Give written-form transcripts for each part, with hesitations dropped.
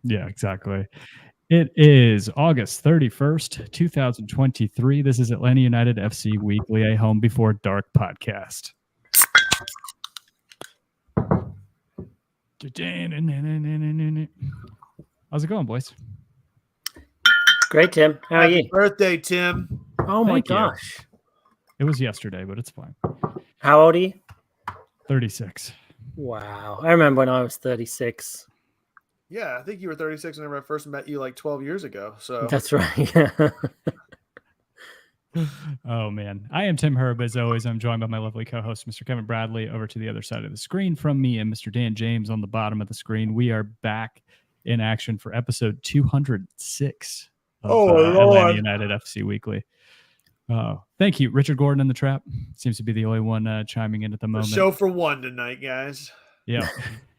Yeah, exactly. It is August 31st, 2023. This is Atlanta United FC Weekly, a Home Before Dark podcast. How's it going, boys? Great, Tim. How are you? Happy birthday, Tim. Oh my Thank you. gosh. It was yesterday, but it's fine. How old are you? 36. Wow. I remember when I was 36. Yeah, I think you were 36 whenever I first met you like 12 years ago. So That's right. Oh, man. I am Tim Herb. As always, I'm joined by my lovely co-host, Mr. Kevin Bradley, over to the other side of the screen from me, and Mr. Dan James on the bottom of the screen. We are back in action for episode 206 of Atlanta United FC Weekly. Thank you, Richard Gordon in the trap. Seems to be the only one chiming in at the moment. show for one tonight, guys. Yeah,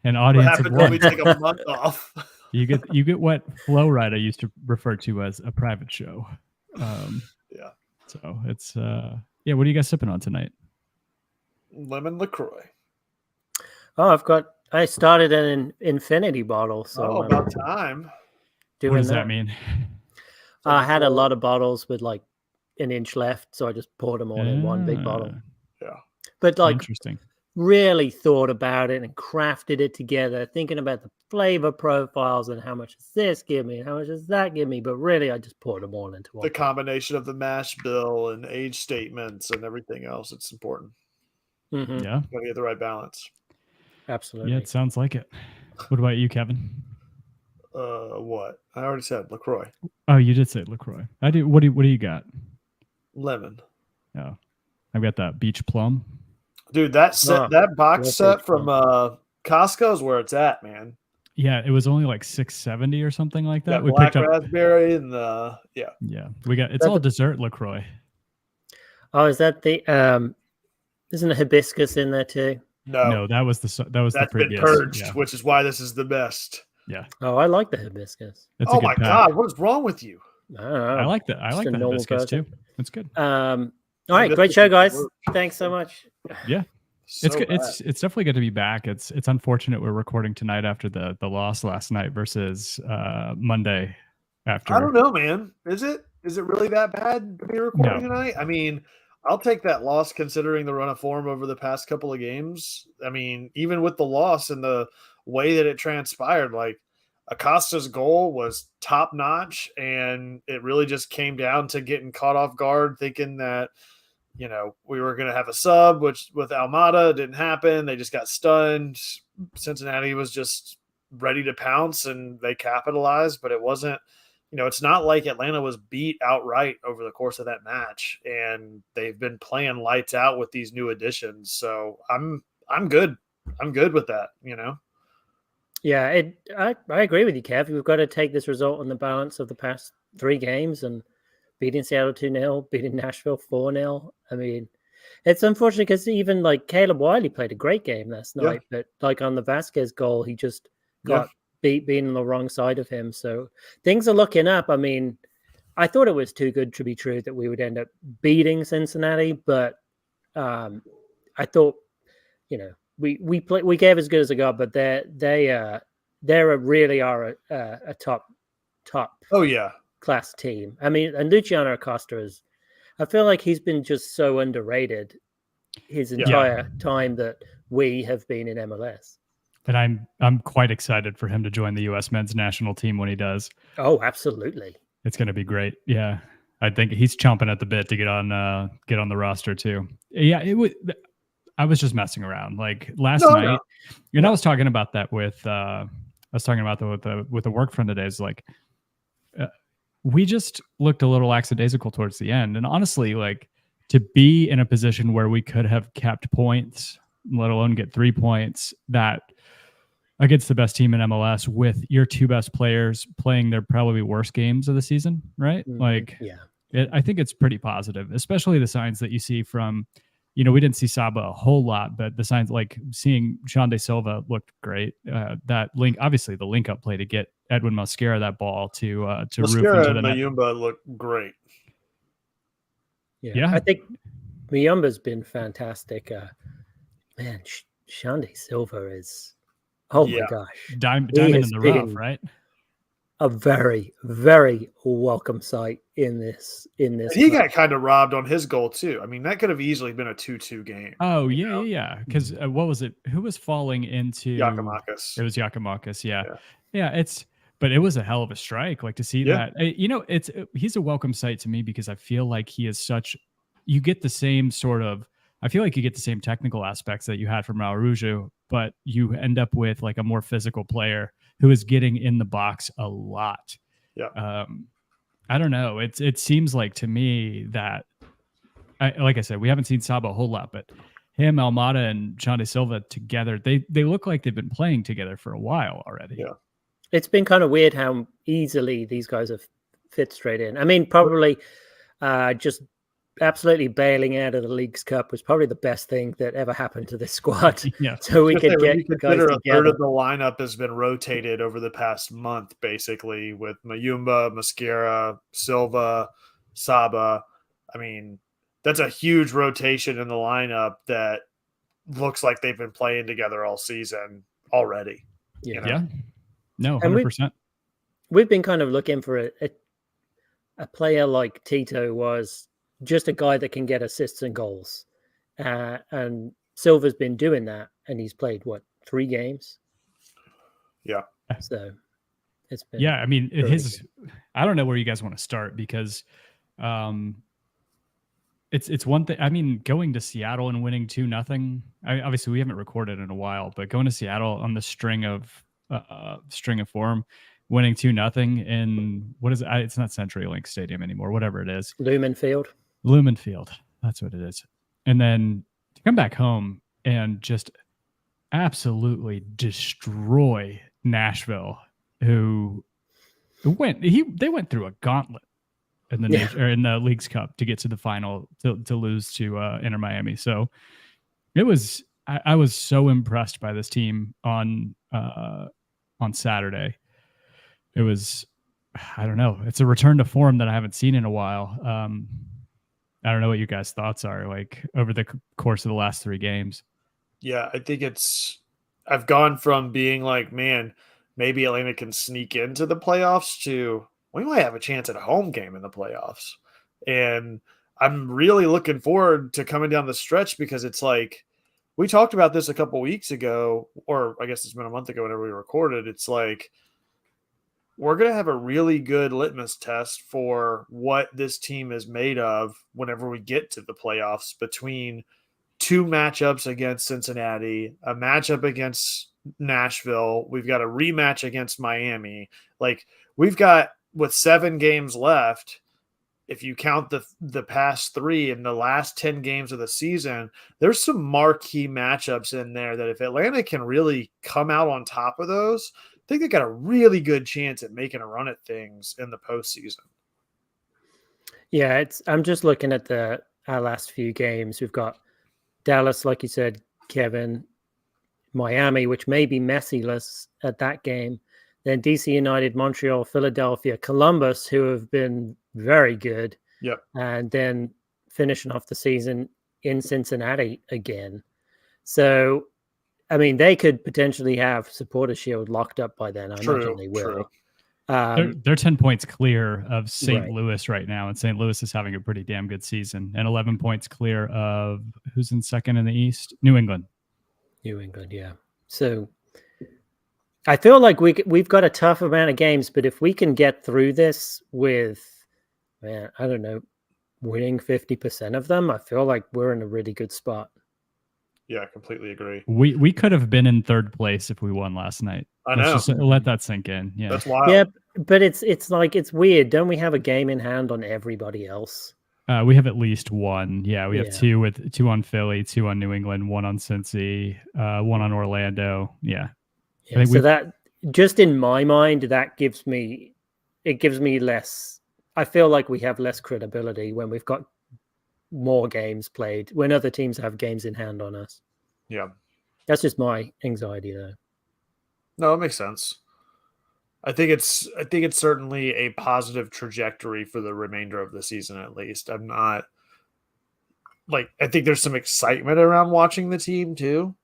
an audience what happens of when one. we take a month off? You get what Flow Rida used to refer to as a private show. Yeah. So it's What are you guys sipping on tonight? Lemon LaCroix. Oh, I started an infinity bottle. So about time. What does that mean? I had a lot of bottles with like an inch left, so I just poured them all in one big bottle. Yeah. But like interesting. Really thought about it and crafted it together, thinking about the flavor profiles and how much does this give me and how much does that give me. But really, I just poured them all into one. The combination of the mash bill and age statements and everything else, it's important. Mm-hmm. Yeah. Got to get the right balance. Absolutely. Yeah, it sounds like it. What about you, Kevin? What? I already said LaCroix. Oh, you did say LaCroix. I do. What do you got? Lemon. Oh, I've got that beach plum. Dude, that box set from Costco is where it's at, man. Yeah, it was only like $6.70 or something like that. We picked up raspberry and we got it's all dessert LaCroix. Oh, is that the isn't a hibiscus in there too? No, that was the previous. Been purged, which is why this is the best. Yeah. Oh, I like the hibiscus. Oh my god, what is wrong with you? I don't know. I like that. I like the hibiscus too. It's good. All right, great show, guys. Thanks so much. Yeah. It's good. It's definitely good to be back. It's unfortunate we're recording tonight after the loss last night versus Monday after. I don't know, man. Is it really that bad to be recording tonight? I mean, I'll take that loss considering the run of form over the past couple of games. I mean, even with the loss and the way that it transpired, like Acosta's goal was top notch, and it really just came down to getting caught off guard, thinking that we were going to have a sub, which with Almada didn't happen. They just got stunned. Cincinnati was just ready to pounce, and they capitalized, but it wasn't, it's not like Atlanta was beat outright over the course of that match, and they've been playing lights out with these new additions. So I'm good. I'm good with that, Yeah, I agree with you, Kev. We've got to take this result on the balance of the past 3 games, and beating Seattle 2-0, beating Nashville 4-0. I mean, it's unfortunate because even like Caleb Wiley played a great game last night, but like on the Vasquez goal, he just got being on the wrong side of him. So things are looking up. I mean, I thought it was too good to be true that we would end up beating Cincinnati, but I thought, we gave as good as it got, but they really are a top. Oh yeah. Class team. I mean, and Luciano Acosta I feel like he's been just so underrated his entire time that we have been in MLS. And I'm quite excited for him to join the U.S. men's national team when he does. Oh, absolutely. It's going to be great. Yeah. I think he's chomping at the bit to get on the roster too. Yeah. I was just messing around like last night. And I was talking about that with the work friend today. Is like, we just looked a little lackadaisical towards the end. And honestly, like to be in a position where we could have kept points, let alone get 3 points, that against the best team in MLS with your 2 best players playing their probably worst games of the season, right? Mm-hmm. I think it's pretty positive, especially the signs that you see from, we didn't see Saba a whole lot, but the signs like seeing Sean De Silva looked great. That obviously the link up play to get Edwin Mosquera that ball to roof into the net. Mayumba looked great. Yeah. I think Mayumba's been fantastic. Man, Sean De Silva is, my gosh. Diamond in the rough, right? a very, very welcome sight in this. And he got kind of robbed on his goal too. I mean, that could have easily been a 2-2 game. Oh yeah. Because what was it? Who was falling into Giakoumakis? It was Giakoumakis. Yeah. But it was a hell of a strike. Like to see that. He's a welcome sight to me because I feel like he is such. You get the same sort of. I feel like you get the same technical aspects that you had from Araujo, but you end up with like a more physical player who is getting in the box a lot. Yeah. I don't know. It seems like to me that, like I said, we haven't seen Saba a whole lot, but him, Almada, and Xande Silva together, they look like they've been playing together for a while already. Yeah. It's been kind of weird how easily these guys have fit straight in. I mean, probably just absolutely bailing out of the Leagues Cup was probably the best thing that ever happened to this squad. Yeah. So we could get guys together. A third of the lineup has been rotated over the past month, basically, with Mayumba, Mosquera, Silva, Saba. I mean, that's a huge rotation in the lineup that looks like they've been playing together all season already. Yeah. No, 100%. We've been kind of looking for a player like Tito was just a guy that can get assists and goals. And Silva's been doing that, and he's played, 3 games? Yeah. So it's been... Yeah, I mean, I don't know where you guys want to start because it's one thing. I mean, going to Seattle and winning 2-0. Obviously, we haven't recorded in a while, but going to Seattle on the string of form, winning 2-0 in what is it? It's not CenturyLink Stadium anymore. Whatever it is, Lumen Field. That's what it is. And then to come back home and just absolutely destroy Nashville, who they went through a gauntlet in the Leagues Cup to get to the final to lose to Inter Miami. So it was I was so impressed by this team on Saturday. It was, I don't know, it's a return to form that I haven't seen in a while. I don't know what you guys' thoughts are like over the course of the last 3 games. Yeah, I think I've gone from being like, man, maybe Atlanta can sneak into the playoffs to we might have a chance at a home game in the playoffs. And I'm really looking forward to coming down the stretch because it's like, we talked about this a couple weeks ago, or I guess it's been a month ago whenever we recorded. It's like, we're going to have a really good litmus test for what this team is made of whenever we get to the playoffs between 2 matchups against Cincinnati, a matchup against Nashville. We've got a rematch against Miami. Like we've got with 7 games left, if you count the past 3 in the last 10 games of the season, there's some marquee matchups in there that if Atlanta can really come out on top of those, I think they got a really good chance at making a run at things in the postseason. Yeah, I'm just looking at our last few games. We've got Dallas, like you said, Kevin, Miami, which may be Messi-less at that game. Then DC United, Montreal, Philadelphia, Columbus, who have been very good. Yep. And then finishing off the season in Cincinnati again. So, I mean, they could potentially have Supporter Shield locked up by then. I imagine they will. They're 10 points clear of St. Louis right now, and St. Louis is having a pretty damn good season, and 11 points clear of who's in second in the East? New England, yeah. So I feel like we've got a tough amount of games, but if we can get through this with, man, I don't know, winning 50% of them, I feel like we're in a really good spot. Yeah, I completely agree. We could have been in 3rd place if we won last night. I know. Let's just let that sink in. Yeah, that's wild. Yeah, but it's like it's weird. Don't we have a game in hand on everybody else? We have at least one. Yeah, we have 2 on Philly, 2 on New England, 1 on Cincy, 1 on Orlando. Yeah. So that just in my mind, that gives me less. I feel like we have less credibility when we've got more games played, when other teams have games in hand on us. Yeah. That's just my anxiety though. No, it makes sense. I think it's certainly a positive trajectory for the remainder of the season, at least. I'm not like, I think there's some excitement around watching the team too.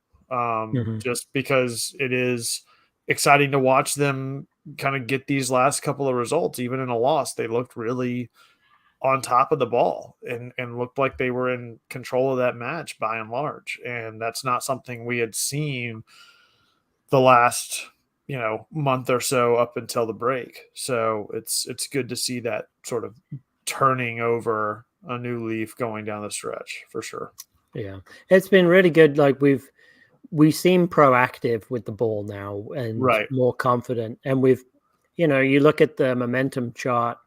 Just because it is exciting to watch them kind of get these last couple of results. Even in a loss, they looked really on top of the ball and looked like they were in control of that match by and large. And that's not something we had seen the last, month or so up until the break. So it's good to see that sort of turning over a new leaf going down the stretch for sure. Yeah, it's been really good. Like we seem proactive with the ball now and more confident. And you look at the momentum chart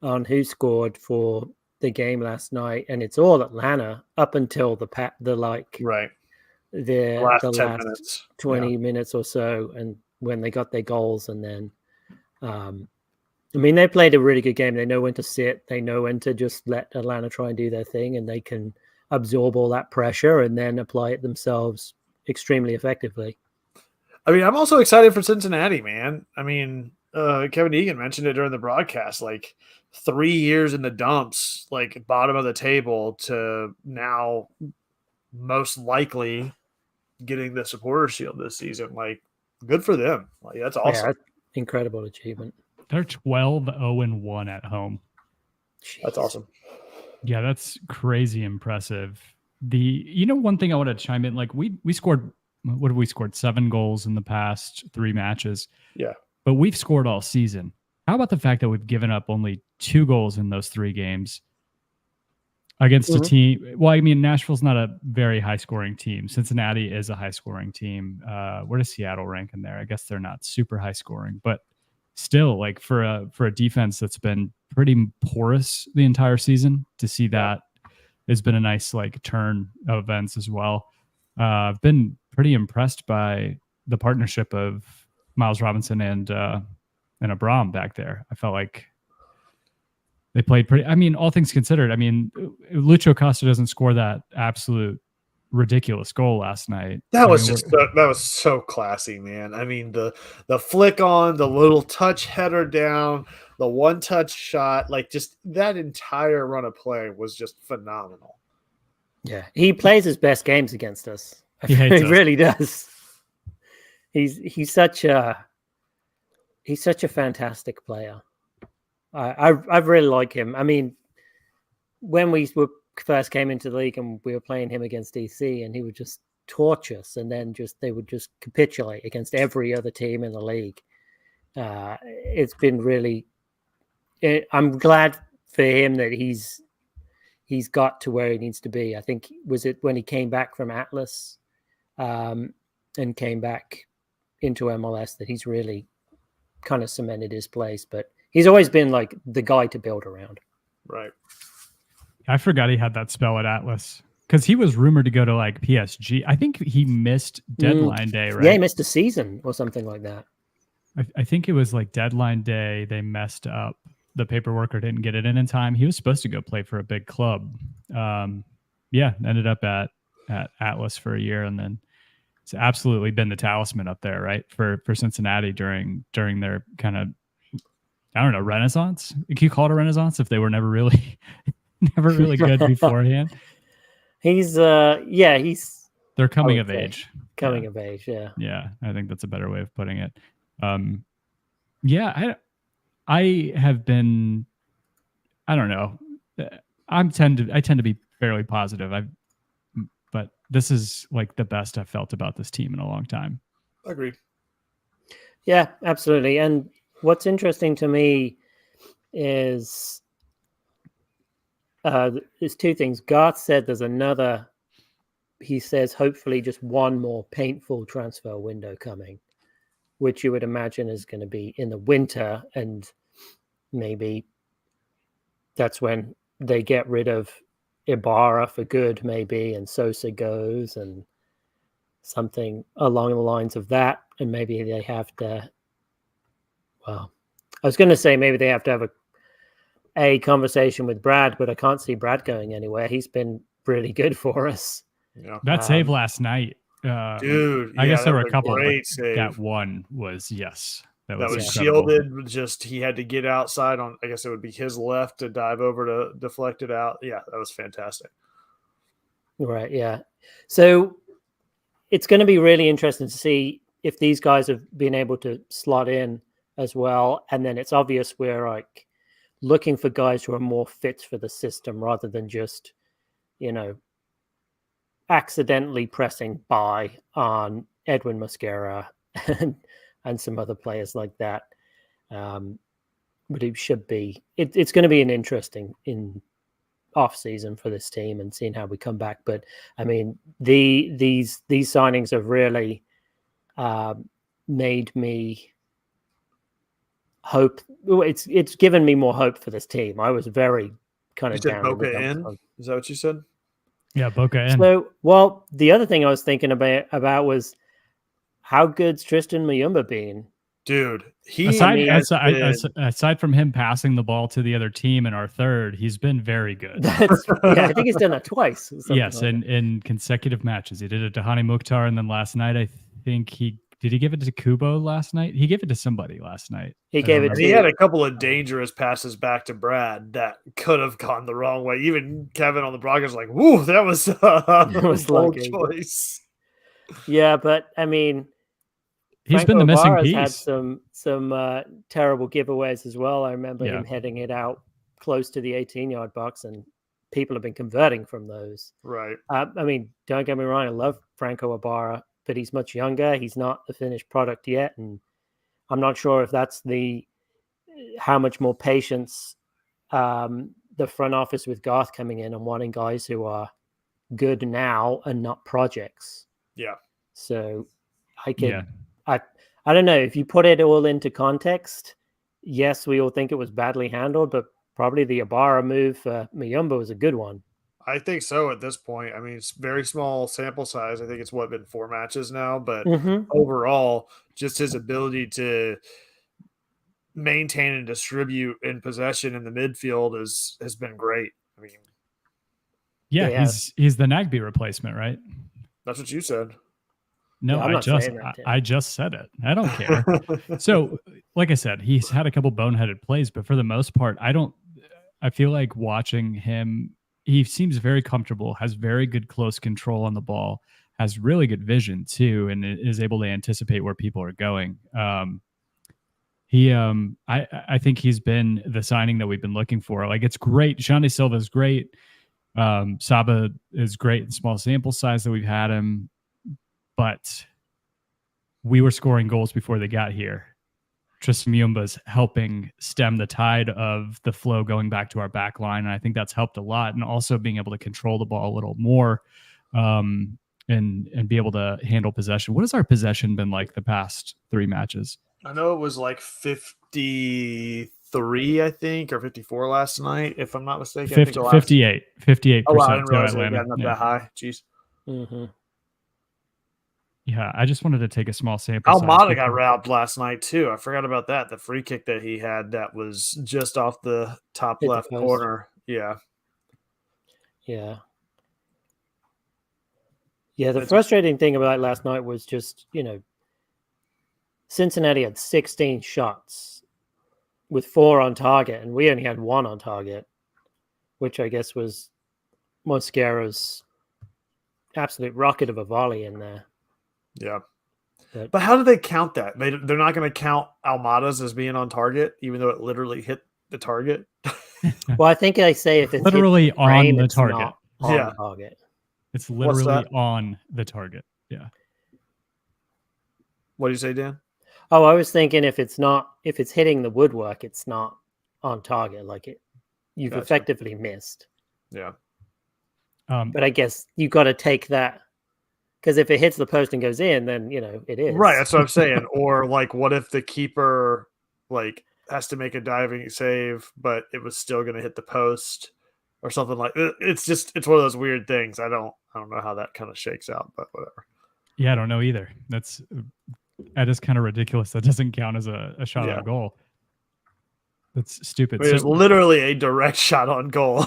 on who scored for the game last night, and it's all Atlanta up until the last 10 minutes, 20 minutes or so, and when they got their goals. And then they played a really good game. They know when to sit, they know when to just let Atlanta try and do their thing, and they can absorb all that pressure and then apply it themselves extremely effectively. I'm also excited for Cincinnati, man. Kevin Egan mentioned it during the broadcast, like 3 years in the dumps, like bottom of the table, to now most likely getting the Supporters Shield this season. Like, good for them. Like, that's awesome. Yeah, incredible achievement. They're 12-0-1 at home. Jeez. That's awesome. Yeah, that's crazy impressive. One thing I want to chime in, like we scored, what have we scored? 7 goals in the past 3 matches. Yeah. But we've scored all season. How about the fact that we've given up only 2 goals in those 3 games against a team? Well, Nashville's not a very high-scoring team. Cincinnati is a high-scoring team. Where does Seattle rank in there? I guess they're not super high-scoring, but still, like for a defense that's been pretty porous the entire season, to see that has been a nice turn of events as well. I've been pretty impressed by the partnership of Miles Robinson and Abram back there. I felt like they played pretty. All things considered, Lucho Costa doesn't score that absolute ridiculous goal last night. That was so classy, man. The flick on, the little touch header down, the one touch shot, like just that entire run of play was just phenomenal. Yeah, he plays his best games against us. He really does. He's such a fantastic player. I really like him. When we first came into the league and we were playing him against DC, and he would just torch us, and then they would just capitulate against every other team in the league. It's been really. I'm glad for him that he's got to where he needs to be. I think was it when he came back from Atlas, and came back into MLS, that he's really kind of cemented his place. But he's always been like the guy to build around. Right. I forgot he had that spell at Atlas, because he was rumored to go to PSG. I think he missed deadline day, right? Yeah, he missed a season or something like that. I think it was deadline day. They messed up the paperwork or didn't get it in time. He was supposed to go play for a big club. Ended up at Atlas for a year, and then it's absolutely been the talisman up there, right? For Cincinnati during their kind of, I don't know, renaissance. Can you call it a renaissance if they were never really good beforehand? They're coming of age. Coming of age, yeah. Yeah, I think that's a better way of putting it. I have been, I don't know. I tend to be fairly positive. But this is the best I've felt about this team in a long time. Agreed. Yeah, absolutely. And what's interesting to me is 2 things. Garth said he says hopefully just one more painful transfer window coming, which you would imagine is going to be in the winter, and maybe that's when they get rid of Ibarra for good, maybe, and Sosa goes, and something along the lines of that. And maybe they have to, I was going to say maybe they have to have a conversation with Brad, but I can't see Brad going anywhere. He's been really good for us. Yeah. That save last night, dude. I guess there were a couple. That one was That was shielded. Just he had to get outside on. I guess it would be his left to dive over to deflect it out. Yeah, that was fantastic. Right. Yeah. So it's going to be really interesting to see if these guys have been able to slot in as well. And then it's obvious we're like looking for guys who are more fit for the system rather than just, accidentally pressing buy on Edwin Mosquera and some other players like that. But it should be, it's going to be an interesting off season for this team and seeing how we come back. But I mean, these signings have really made me hope. It's given me more hope for this team. I was very kind of down. Boca in? Is that what you said? Yeah, Boca in. So, well, the other thing I was thinking about was how good's Tristan Mayumba been? Dude, aside from him passing the ball to the other team in our third, he's been very good. I think he's done that twice. Yes, in consecutive matches. He did it to Hani Mukhtar, and then last night, I think he give it to Kubo last night? He gave it to somebody last night. He had a couple of dangerous passes back to Brad that could have gone the wrong way. Even Kevin on the broadcast was like, "Woo, that was a bold choice." Yeah, but I mean, he's Franco been the missing Ibarra's piece. Had some terrible giveaways as well. I remember him heading it out close to the 18-yard box, and people have been converting from those. Right. I mean, don't get me wrong. I love Franco Ibarra, but he's much younger. He's not the finished product yet, and I'm not sure if that's how much more patience the front office with Garth coming in and wanting guys who are good now and not projects. Yeah. So I don't know if you put it all into context. Yes, we all think it was badly handled, but probably the Ibarra move for Mayumba was a good one. I think so at this point. I mean, it's very small sample size. I think it's been 4 matches now, but overall, just his ability to maintain and distribute in possession in the midfield has been great. I mean, he's the Nagby replacement, right? That's what you said. No, I just said it. I don't care. So, like I said, he's had a couple boneheaded plays, but for the most part, I feel like watching him, he seems very comfortable, has very good close control on the ball, has really good vision too, and is able to anticipate where people are going. I think he's been the signing that we've been looking for. Like, it's great. Xande Silva is great. Saba is great in small sample size that we've had him, but we were scoring goals before they got here. Tristan Mayumba's helping stem the tide of the flow going back to our back line, and I think that's helped a lot. And also being able to control the ball a little more, and be able to handle possession. What has our possession been like the past 3 matches? I know it was like 53, I think, or 54 last night, if I'm not mistaken. 58%. Oh, wow, I didn't realize it got that high. Jeez. Mm-hmm. Yeah, I just wanted to take a small sample. Almada got robbed last night too. I forgot about that. The free kick that he had that was just off the top left corner. Yeah. Yeah. Yeah, the frustrating thing about last night was just, Cincinnati had 16 shots with 4 on target, and we only had 1 on target, which I guess was Mosquera's absolute rocket of a volley in there. Yeah. But how do they count that? They're not going to count Almada's as being on target, even though it literally hit the target? Well, I think I say if it's literally on the target. On target. It's literally on the target. Yeah. What do you say, Dan? Oh, I was thinking if it's hitting the woodwork, it's not on target. Like you've effectively missed. Yeah. But I guess you got to take that, because if it hits the post and goes in, then it is. Right, that's what I'm saying. Or like, what if the keeper has to make a diving save, but it was still going to hit the post or something like that? It's one of those weird things. I don't know how that kind of shakes out, but whatever. Yeah, I don't know either. That is kind of ridiculous. That doesn't count as a shot on goal. That's stupid. It was literally a direct shot on goal.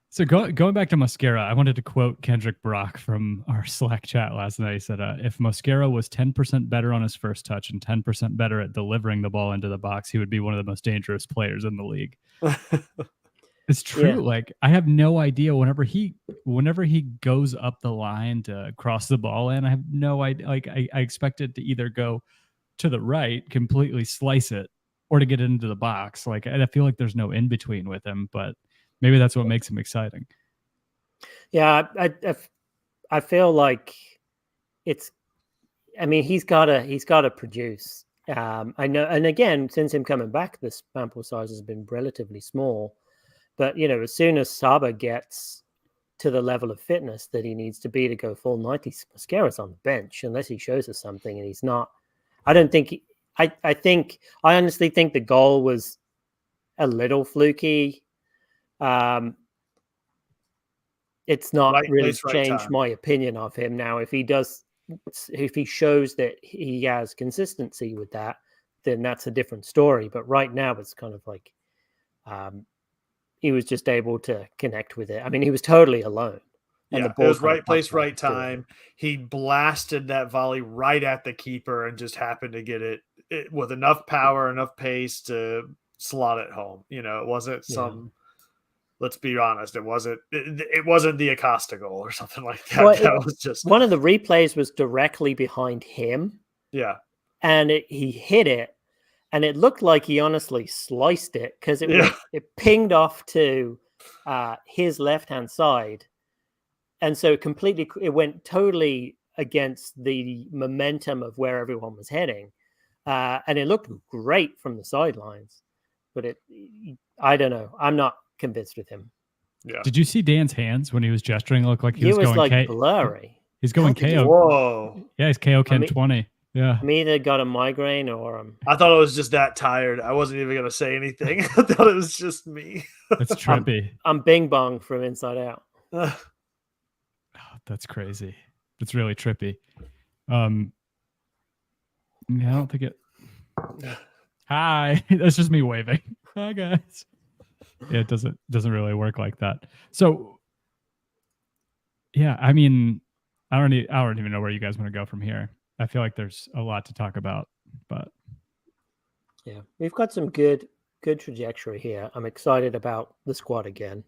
So going back to Mosquera, I wanted to quote Kendrick Brock from our Slack chat last night. He said, if Mosquera was 10% better on his first touch and 10% better at delivering the ball into the box, he would be one of the most dangerous players in the league. It's true. Yeah. Like, I have no idea whenever he goes up the line to cross the ball in, I have no idea. Like, I expect it to either go to the right, completely slice it, or to get into the box. Like, I feel like there's no in between with him, but maybe that's what makes him exciting. Yeah, I feel like it's. I mean, he's got to produce. I know, and again, since him coming back, the sample size has been relatively small. But as soon as Saba gets to the level of fitness that he needs to be to go full 90, Mosquera's on the bench unless he shows us something, and he's not. I don't think. I honestly think the goal was a little fluky. It's not really changed my opinion of him now. If he shows that he has consistency with that, then that's a different story. But right now, it's kind of like he was just able to connect with it. I mean, he was totally alone. And the ball, it was right place, right time. He blasted that volley right at the keeper and just happened to get it with enough power, enough pace to slot it home. It wasn't some. Let's be honest, it wasn't the Acosta goal or something like that. Well, that was just one of the replays was directly behind him. Yeah. And he hit it, and it looked like he honestly sliced it because it pinged off to his left-hand side. And so it went totally against the momentum of where everyone was heading. And it looked great from the sidelines, but I don't know. I'm not convinced with him. Yeah. Did you see Dan's hands when he was gesturing? It looked like he was going like blurry. He's going KO. Whoa. Yeah, he's KO Ken 20. Yeah. I'm either got a migraine or I thought it was just that tired. I wasn't even gonna say anything. I thought it was just me. That's trippy. I'm Bing Bong from Inside Out. Oh, that's crazy. That's really trippy. Yeah, I don't think it. Hi. That's just me waving. Hi guys. Yeah, it doesn't really work like that. So, yeah, I mean, I don't even know where you guys want to go from here. I feel like there's a lot to talk about, but yeah, we've got some good trajectory here. I'm excited about the squad again.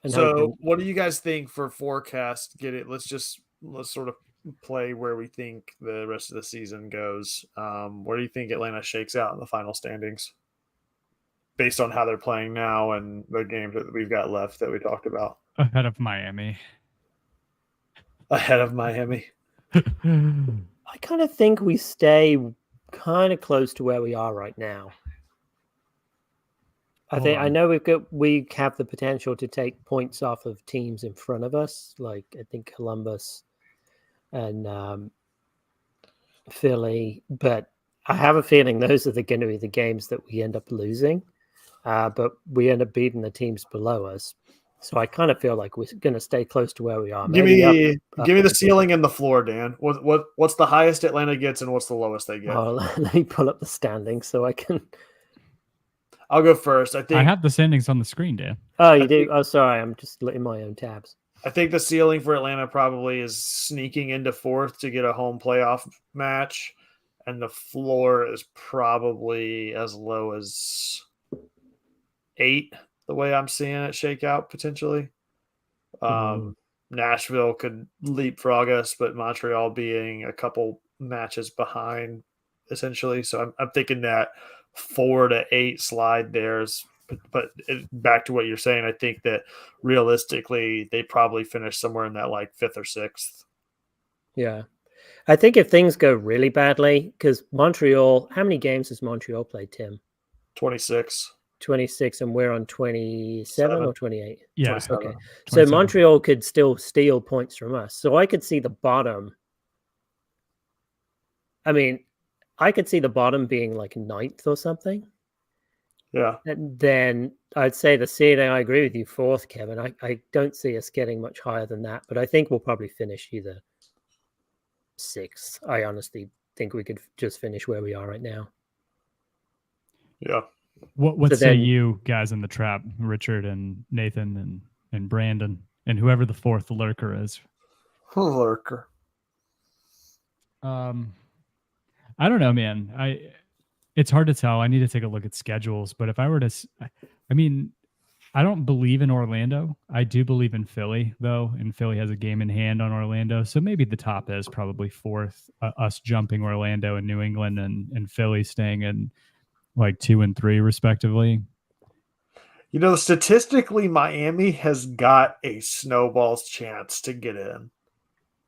And so, what do you guys think for forecast? Let's sort of play where we think the rest of the season goes. Where do you think Atlanta shakes out in the final standings? Based on how they're playing now and the games that we've got left that we talked about. Ahead of Miami. I kind of think we stay kind of close to where we are right now. I know we have the potential to take points off of teams in front of us, like I think Columbus and Philly, but I have a feeling those are going to be the games that we end up losing. But we end up beating the teams below us. So I kind of feel like we're going to stay close to where we are. Give me the ceiling and the floor, Dan. What's the highest Atlanta gets and what's the lowest they get? Oh, let me pull up the standings so I can. I'll go first. I have the standings on the screen, Dan. Oh, you do? Oh, sorry. I'm just in my own tabs. I think the ceiling for Atlanta probably is sneaking into fourth to get a home playoff match. And the floor is probably as low as 8, the way I'm seeing it shake out potentially. Nashville could leapfrog us, but Montreal being a couple matches behind essentially. So I'm thinking that 4 to 8 slide there's, but back to what you're saying, I think that realistically they probably finish somewhere in that like 5th or 6th. Yeah. I think if things go really badly, because Montreal, how many games has Montreal played, Tim? 26. 26, and we're on 27 or 28. Yeah. 27. Okay. 27. So Montreal could still steal points from us. So I could see the bottom. I mean, I could see the bottom being like 9th or something. Yeah. And then I'd say the ceiling, I agree with you, 4th, Kevin. I don't see us getting much higher than that, but I think we'll probably finish either 6th. I honestly think we could just finish where we are right now. Yeah. What say you guys in the trap, Richard and Nathan and Brandon and whoever the 4th lurker is? Lurker. I don't know, man. It's hard to tell. I need to take a look at schedules, but if I were to, I mean, I don't believe in Orlando. I do believe in Philly, though, and Philly has a game in hand on Orlando. So maybe the top is probably fourth, us jumping Orlando and New England, and Philly staying in like 2 and 3 respectively. You know, statistically, Miami has got a snowball's chance to get in.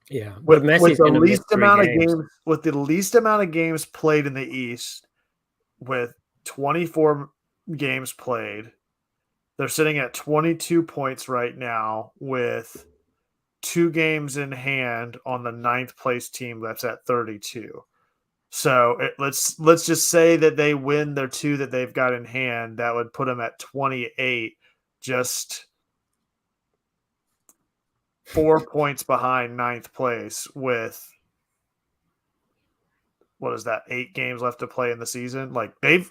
Yeah, with Messi's the gonna miss least 3 amount games. of games, with the least amount of games played in the East, with 24 games played, they're sitting at 22 points right now, with 2 games in hand on the 9th place team that's at 32. So let's just say that they win their 2 that they've got in hand. That would put them at 28, just 4 points behind 9th place, with what is that, 8 games left to play in the season. Like they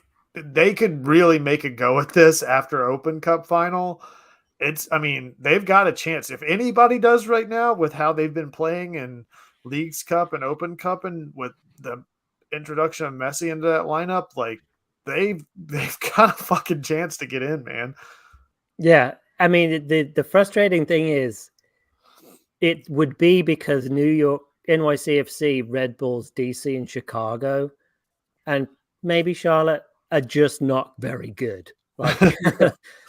could really make a go at this after Open Cup final. They've got a chance. If anybody does right now with how they've been playing in Leagues Cup and Open Cup, and with the introduction of Messi into that lineup, like they've got a fucking chance to get in, man. Yeah, I mean the frustrating thing is, it would be because New York, NYCFC, Red Bulls, DC, and Chicago, and maybe Charlotte are just not very good. Like,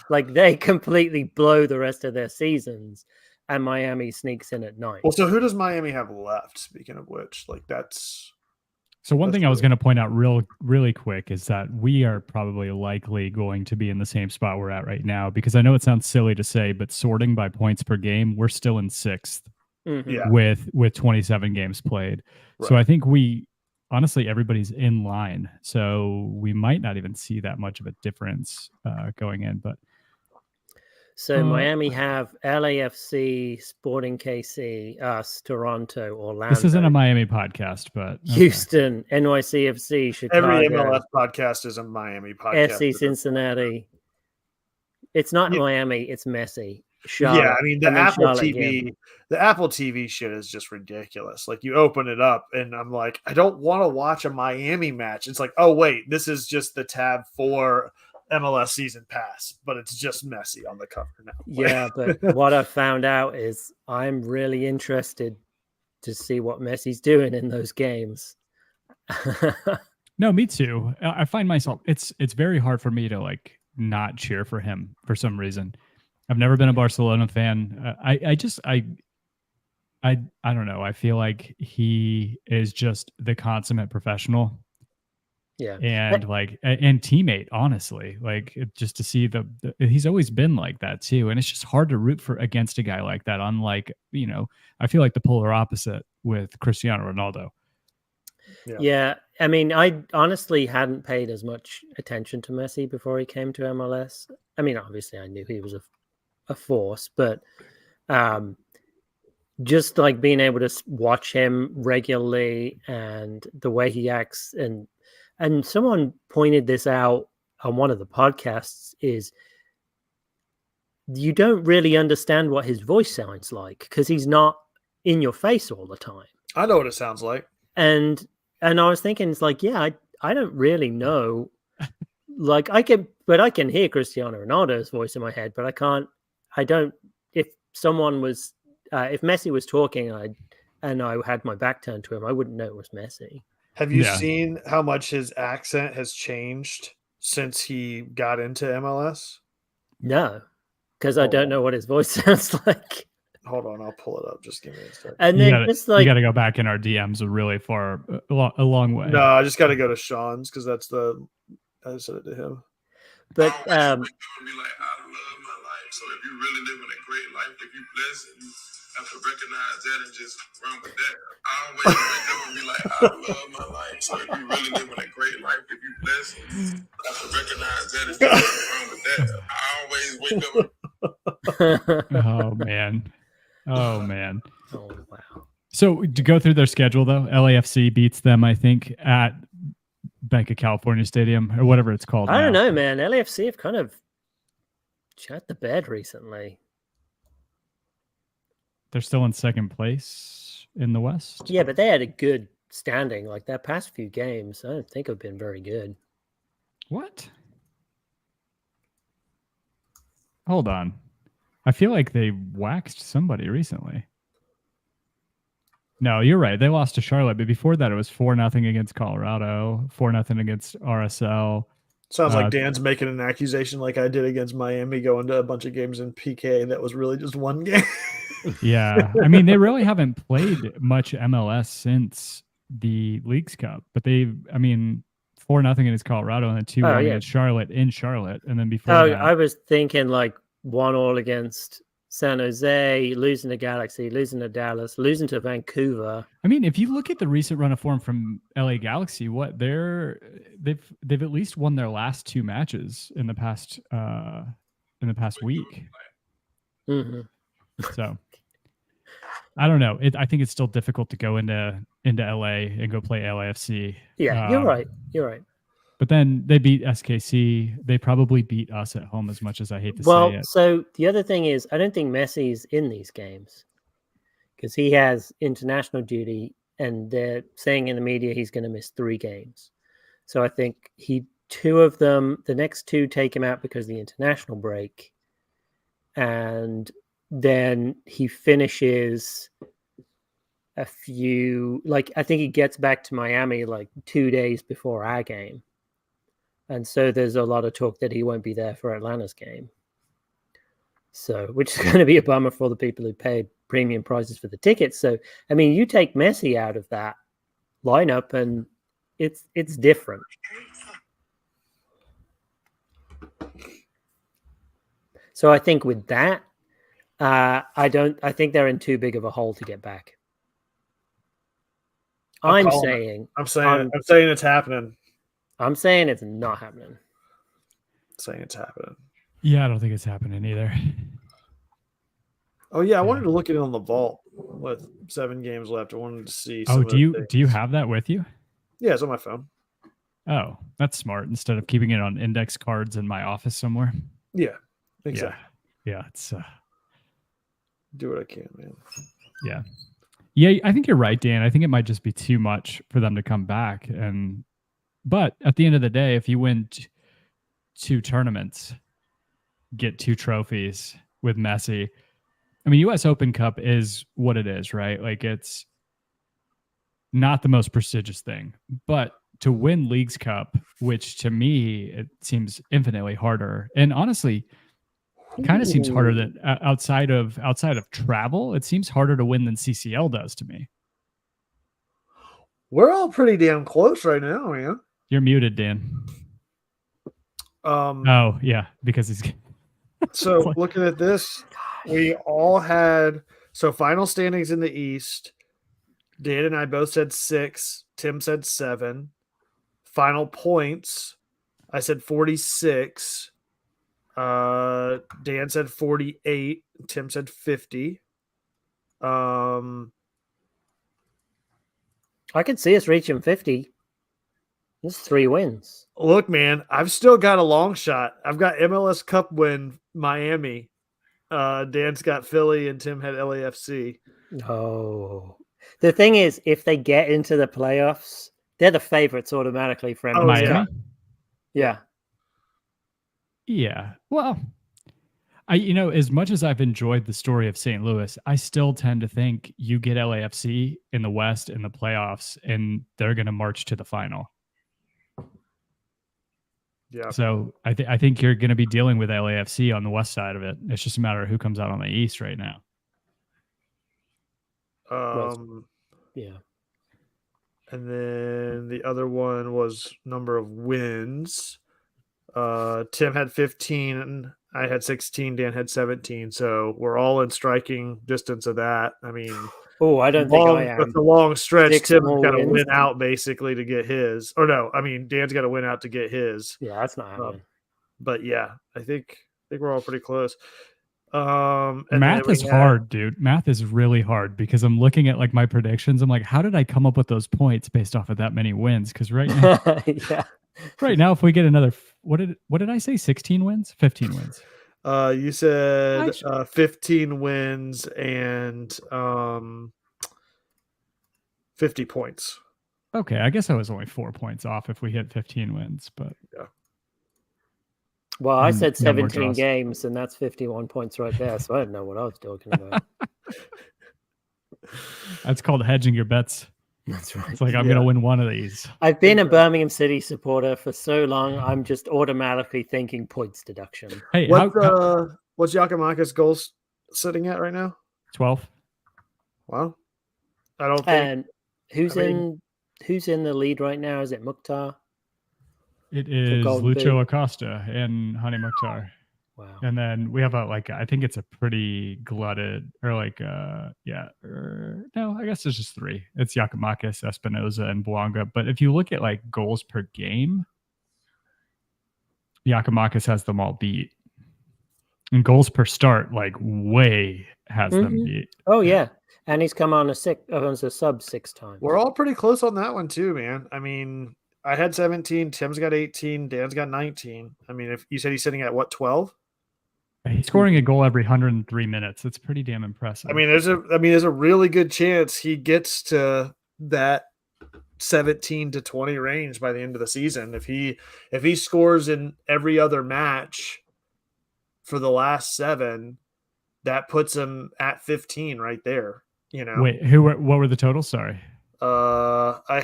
like they completely blow the rest of their seasons, and Miami sneaks in at 9. Well, so who does Miami have left? Speaking of which, like that's. So one thing I was going to point out really quick is that we are probably likely going to be in the same spot we're at right now, because I know it sounds silly to say, but sorting by points per game, we're still in 6th with 27 games played. Right. So I think honestly, everybody's in line. So we might not even see that much of a difference going in. But so Miami have LAFC, Sporting KC, us, Toronto, Orlando. This isn't a Miami podcast, but Houston, NYCFC, Chicago. Every MLS podcast is a Miami podcast. FC Cincinnati. It's not Miami, it's Messi. Charlotte, yeah, I mean the Apple TV shit is just ridiculous. Like you open it up and I'm like, I don't want to watch a Miami match. It's like, oh wait, this is just the tab for MLS season pass, but it's just Messi on the cover now. Yeah, but what I found out is I'm really interested to see what Messi's doing in those games. No, me too. I find myself it's very hard for me to like not cheer for him for some reason. I've never been a Barcelona fan. I don't know. I feel like he is just the consummate professional. Yeah. And and teammate, honestly, like just to see he's always been like that too. And it's just hard to root against a guy like that. Unlike, I feel like the polar opposite with Cristiano Ronaldo. Yeah. I mean, I honestly hadn't paid as much attention to Messi before he came to MLS. I mean, obviously I knew he was a force, but just like being able to watch him regularly and the way he acts, and someone pointed this out on one of the podcasts, is you don't really understand what his voice sounds like because he's not in your face all the time. I know what it sounds like. And I was thinking, it's like, yeah, I don't really know. Like I can hear Cristiano Ronaldo's voice in my head, but if Messi was talking and I had my back turned to him, I wouldn't know it was Messi. Have you seen how much his accent has changed since he got into MLS? No, because I don't know what his voice sounds like. Hold on, I'll pull it up. Just give me a second. And then you got to go back in our DMs a really far, a long way. No, I just got to go to Sean's because I said it to him. But be like, I love my life. So if you really living a great life, if you blessed, you have to recognize that and just run with that. I always wake up and be like, I love my life. So if you really living a great life, if you blessed, you have to recognize that and just run with that. I always wake up. Oh man. Oh wow. So to go through their schedule though, LAFC beats them, I think, at Bank of California Stadium or whatever it's called. I don't know, man. LAFC have kind of shut the bed recently. They're still in second place in the West. Yeah, but they had a good standing. Like their past few games, I don't think have been very good. What? Hold on. I feel like they waxed somebody recently. No, you're right. They lost to Charlotte, but before that, it was 4-0 against Colorado, 4-0 against RSL. Sounds like Dan's making an accusation like I did against Miami, going to a bunch of games in PK that was really just one game. Yeah. I mean, they really haven't played much MLS since the Leagues Cup, but 4-0 against Colorado and then 2-1 against Charlotte in Charlotte. And then before that, I was thinking like 1-1 against San Jose, losing to Galaxy, losing to Dallas, losing to Vancouver. I mean, if you look at the recent run of form from LA Galaxy, they've at least won their last 2 matches in the past week. Mm-hmm. So I don't know. I think it's still difficult to go into LA and go play LAFC. Yeah, you're right. You're right. But then they beat SKC. They probably beat us at home, as much as I hate to say it. Well, so the other thing is, I don't think Messi's in these games because he has international duty, and they're saying in the media he's going to miss 3 games. So I think 2 of them, the next 2 take him out because of the international break, and then he finishes a few. Like I think he gets back to Miami like 2 days before our game. And so there's a lot of talk that he won't be there for Atlanta's game. So, which is going to be a bummer for the people who paid premium prices for the tickets. So, I mean, you take Messi out of that lineup and it's different. So I think with that, I think they're in too big of a hole to get back. I'm saying it's happening. I'm saying it's not happening. Saying it's happening. Yeah, I don't think it's happening either. Oh yeah, I wanted to look at it on the vault with 7 games left. I wanted to see. Do you have that with you? Yeah, it's on my phone. Oh, that's smart. Instead of keeping it on index cards in my office somewhere. Yeah, exactly. Yeah, it's do what I can, man. Yeah. Yeah, I think you're right, Dan. I think it might just be too much for them to come back. But at the end of the day, if you win 2 tournaments, get 2 trophies with Messi, I mean, U.S. Open Cup is what it is, right? Like, it's not the most prestigious thing. But to win Leagues Cup, which to me, it seems infinitely harder. And honestly, kind of seems harder than outside of travel. It seems harder to win than CCL does to me. We're all pretty damn close right now, man. You're muted, Dan. Oh yeah, because he's. So looking at this, we all had final standings in the East. Dan and I both said 6. Tim said 7. Final points, I said 46. Dan said 48. Tim said 50. I could see us reaching 50. That's 3 wins. Look, man, I've still got a long shot. I've got MLS Cup win Miami. Dan's got Philly and Tim had LAFC. Oh. The thing is, if they get into the playoffs, they're the favorites automatically for MLS. Miami? Yeah. Yeah. Well, as much as I've enjoyed the story of St. Louis, I still tend to think you get LAFC in the West in the playoffs, and they're going to march to the final. Yeah. So I think you're going to be dealing with LAFC on the West side of it. It's just a matter of who comes out on the East right now. Yeah. And then the other one was number of wins. Tim had 15, I had 16, Dan had 17. So we're all in striking distance of that. I mean, I don't think I am. With the long stretch, 6 Tim's more got to wins. win out basically to get his. Or no, I mean, Dan's got to win out to get his. Yeah, that's not happening. But yeah, I think we're all pretty close. Math is hard, dude. Math is really hard because I'm looking at like my predictions. I'm like, how did I come up with those points based off of that many wins? Because right now, right now, if we get another, what did I say? 16 wins, 15 wins. You said 15 wins and 50 points. Okay, I guess I was only 4 points off if we hit 15 wins, but yeah. Well, I said no more 17 draws. games, and that's 51 points right there. So I don't know what I was talking about. That's called hedging your bets. That's right. It's like, I'm going to win one of these. I've been a Birmingham City supporter for so long, I'm just automatically thinking points deduction. Hey, what's Giacomakis goals sitting at right now? 12. Wow. I don't think. And who's in the lead right now? Is it Mukhtar? It is Golden Lucho Boot. Acosta and Hani Mukhtar. Wow. And then we have I think it's a pretty glutted, or no, I guess there's just 3. It's Giacomakis, Espinoza, and Bouanga. But if you look at like goals per game, Giacomakis has them all beat. And goals per start, like way has them beat. Oh yeah. And he's come on as a sub 6 times. We're all pretty close on that one too, man. I mean, I had 17, Tim's got 18, Dan's got 19. I mean, if you said he's sitting at what, 12? He's scoring a goal every 103 minutes. It's pretty damn impressive. I mean, there's a really good chance he gets to that 17 to 20 range by the end of the season. If he scores in every other match for the last 7, that puts him at 15 right there. You know. Wait, what were the totals? Sorry. I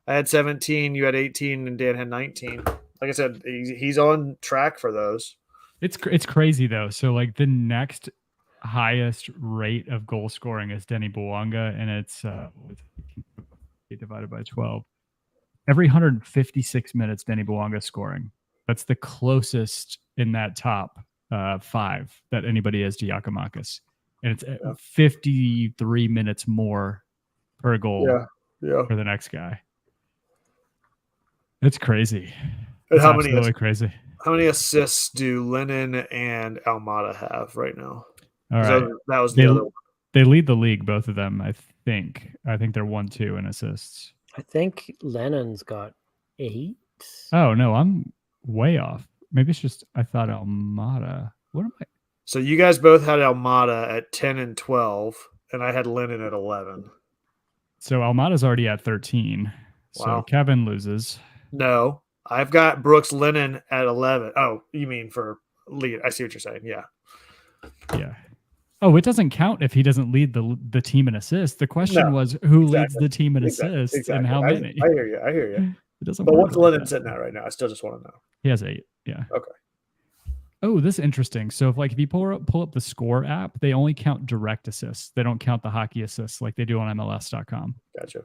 had 17, you had 18, and Dan had 19. Like I said, he's on track for those. It's crazy though. So like the next highest rate of goal scoring is Denny Bouanga, and it's divided by 12. Every 156 minutes, Denny Bouanga scoring. That's the closest in that top 5 that anybody has to Giacomakis. And it's 53 minutes more per goal for the next guy. It's crazy. It's absolutely crazy. How many assists do Lennon and Almada have right now? All right. That was the other one. They lead the league, both of them, I think. I think they're 1-2 in assists. I think Lennon's got 8. Oh, no, I'm way off. Maybe it's just I thought Almada. What am I? So you guys both had Almada at 10 and 12, and I had Lennon at 11. So Almada's already at 13. Wow. So Kevin loses. No, I've got Brooks Lennon at 11. Oh, you mean for lead? I see what you're saying. Yeah. Yeah. Oh, it doesn't count if he doesn't lead the team in assists. The question was who leads the team in assists and how many. I hear you. It doesn't. But what's Lennon sitting at right now? I still just want to know. He has 8. Yeah. Okay. Oh, this is interesting. So if you pull up the Score app, they only count direct assists. They don't count the hockey assists like they do on MLS.com. Gotcha.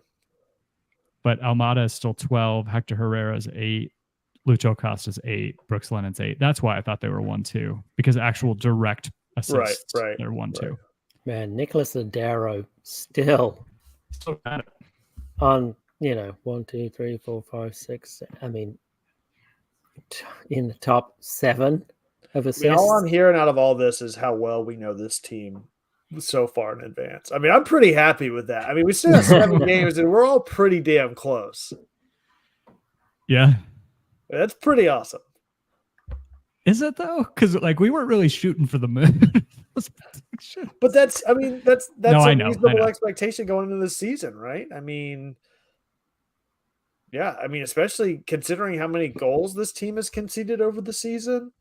But Almada is still 12. Hector Herrera is 8. Lucho Acosta's 8. Brooks Lennon's 8. That's why I thought they were 1-2, because actual direct assists, right. They're 1-2. Man, Nicholas Adaro still on 1, 2, 3, 4, 5, 6. I mean, in the top 7 of assists. All I'm hearing out of all this is how well we know this team so far in advance. I mean, I'm pretty happy with that. I mean, we still have 7 games, and we're all pretty damn close. Yeah. That's pretty awesome. Is it though? Because we weren't really shooting for the moon. But that's a reasonable I know. expectation going into this season, right? I mean, yeah. I mean, especially considering how many goals this team has conceded over the season.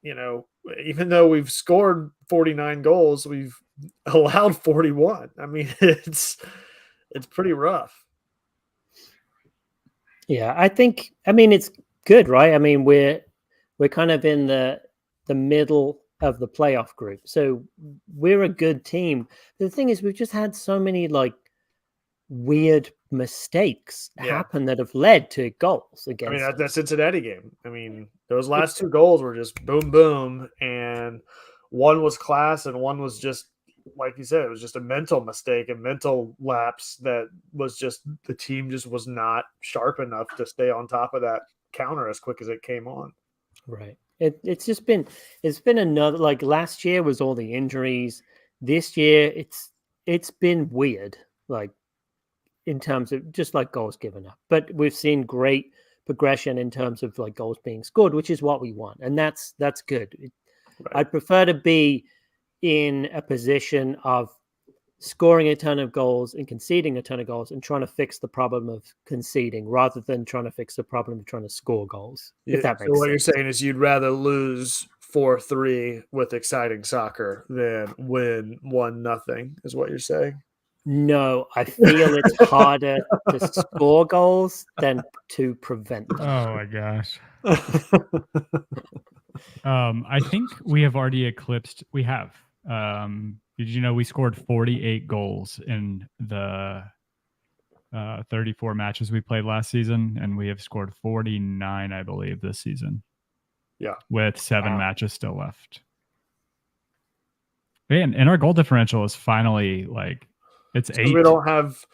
Even though we've scored 49 goals, we've allowed 41. I mean, it's pretty rough. Yeah, it's good, right? I mean, we're kind of in the middle of the playoff group, so we're a good team. The thing is, we've just had so many weird mistakes happen that have led to goals against. I mean, that Cincinnati game. I mean, those last 2 goals were just boom, boom, and one was class, and one was just, like you said, it was just a mental mistake, a mental lapse that was just the team just was not sharp enough to stay on top of that counter as quick as it came on. Right. It's been another, last year was all the injuries. This year it's been weird, in terms of just goals given up. But we've seen great progression in terms of goals being scored, which is what we want, and that's good. Right. I'd prefer to be in a position of scoring a ton of goals and conceding a ton of goals and trying to fix the problem of conceding rather than trying to fix the problem of trying to score goals. If that makes so what sense. you're saying is you'd rather lose 4-3 with exciting soccer than win 1-0 is what you're saying? No, I feel it's harder to score goals than to prevent them. Oh my gosh. I think we have already eclipsed. We have. Did you know we scored 48 goals in the 34 matches we played last season, and we have scored 49, I believe, this season. Yeah, with 7 matches still left. And our goal differential is finally like it's 8. We don't have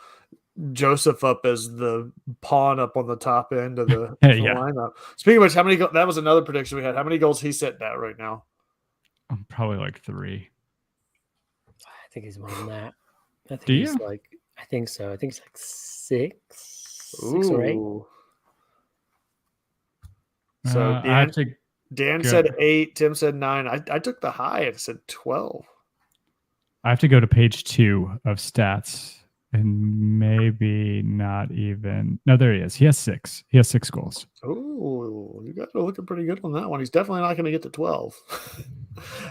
Joseph up as the pawn up on the top end of the lineup. Speaking of which, how many? That was another prediction we had. How many goals he's sitting at right now? Probably like 3. I think he's more than that. I think Do he's you? like. I think so. I think it's like 6 or 8. So Dan said 8. Tim said 9. I took the high and said 12. I have to go to page 2 of stats, and maybe not even. No, there he is. He has 6. He has 6 goals. Oh, you guys are looking pretty good on that one. He's definitely not going to get to 12,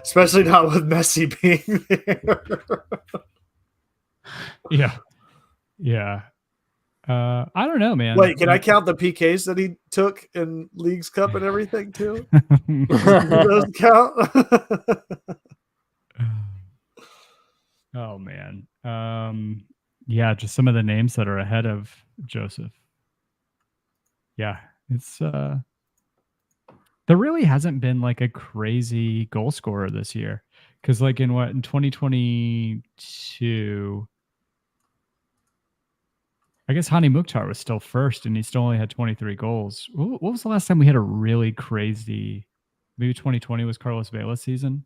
especially not with Messi being there. Yeah. I don't know, man. Wait, can I count the PKs that he took in Leagues Cup and everything too? Do those count? Oh man. Yeah, just some of the names that are ahead of Joseph. Yeah, it's there really hasn't been like a crazy goal scorer this year. Because like in 2022, I guess Hani Mukhtar was still first, and he still only had 23 goals. What was the last time we had a really crazy? Maybe 2020 was Carlos Vela's season.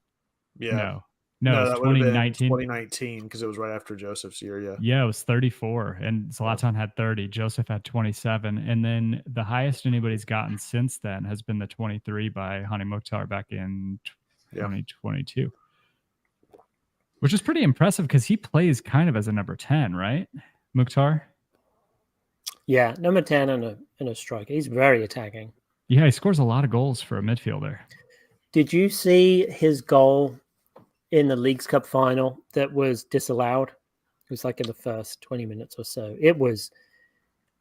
Yeah. No, it was 2019. 2019 because it was right after Joseph's year. Yeah. Yeah, it was 34, and Zlatan had 30. Joseph had 27, and then the highest anybody's gotten since then has been the 23 by Hani Mukhtar back in 2022, which is pretty impressive because he plays kind of as a number 10, right, Mukhtar? Yeah, number 10 and a striker. He's very attacking. Yeah, he scores a lot of goals for a midfielder. Did you see his goal in the Leagues Cup final that was disallowed? It was like in the first 20 minutes or so. It was